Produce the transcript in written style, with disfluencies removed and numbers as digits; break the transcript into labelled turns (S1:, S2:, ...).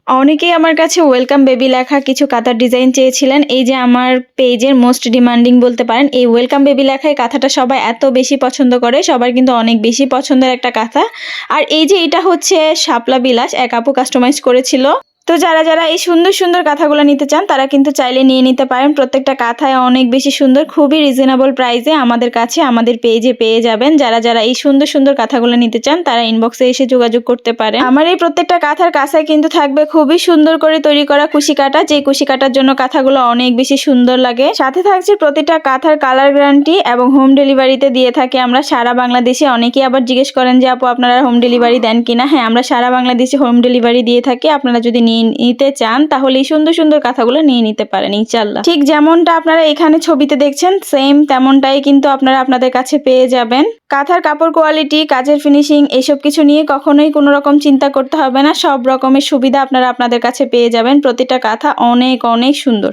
S1: অনেকেই আমার কাছে ওয়েলকাম বেবি লেখা কিছু কাঁথার ডিজাইন চেয়েছিলেন। এই যে আমার পেজের মোস্ট ডিমান্ডিং বলতে পারেন, এই ওয়েলকাম বেবি লেখা এই কাঁথাটা সবাই এত বেশি পছন্দ করে, সবার কিন্তু অনেক বেশি পছন্দের একটা কাঁথা। আর এই যে এটা হচ্ছে শাপলা বিলাস, এক আপু কাস্টমাইজ করেছিল। তো যারা এই সুন্দর সুন্দর কাঁথাগুলো নিতে চান তারা কিন্তু চাইলে নিয়ে নিতে পারেন। প্রত্যেকটা কাঁথায় অনেক বেশি সুন্দর, খুবই রিজনেবল প্রাইসে আমাদের কাছে আমাদের পেজে পেয়ে যাবেন। যারা এই সুন্দর সুন্দর কাঁথাগুলো নিতে চান তারা ইনবক্সে এসে যোগাযোগ করতে পারেন। আমার এই প্রত্যেকটা কাঁথার কাছায় কিন্তু থাকবে খুবই সুন্দর করে তৈরি করা কুশি কাটা, যে কুশি কাটার জন্য কাঁথাগুলো অনেক বেশি সুন্দর লাগে। সাথে থাকছে প্রতিটা কাঁথার কালার গ্যারান্টি এবং হোম ডেলিভারিতে দিয়ে থাকি আমরা সারা বাংলাদেশে। অনেকেই আবার জিজ্ঞেস করেন যে আপু আপনারা হোম ডেলিভারি দেন কিনা। হ্যাঁ, আমরা সারা বাংলাদেশে হোম ডেলিভারি দিয়ে থাকি। আপনারা যদি নিতে চান তাহলে এই সুন্দর সুন্দর কাঁথাগুলো নিয়ে নিতে পারেন ইনশাআল্লাহ। ঠিক যেমনটা আপনারা এখানে ছবিতে দেখছেন সেম তেমনটাই কিন্তু আপনারা আপনাদের কাছে পেয়ে যাবেন। কাঁথার কাপড় কোয়ালিটি, কাজের ফিনিশিং এসব কিছু নিয়ে কখনোই কোনো রকম চিন্তা করতে হবে না। সব রকমের সুবিধা আপনারা আপনাদের কাছে পেয়ে যাবেন। প্রতিটা কাঁথা অনেক অনেক সুন্দর।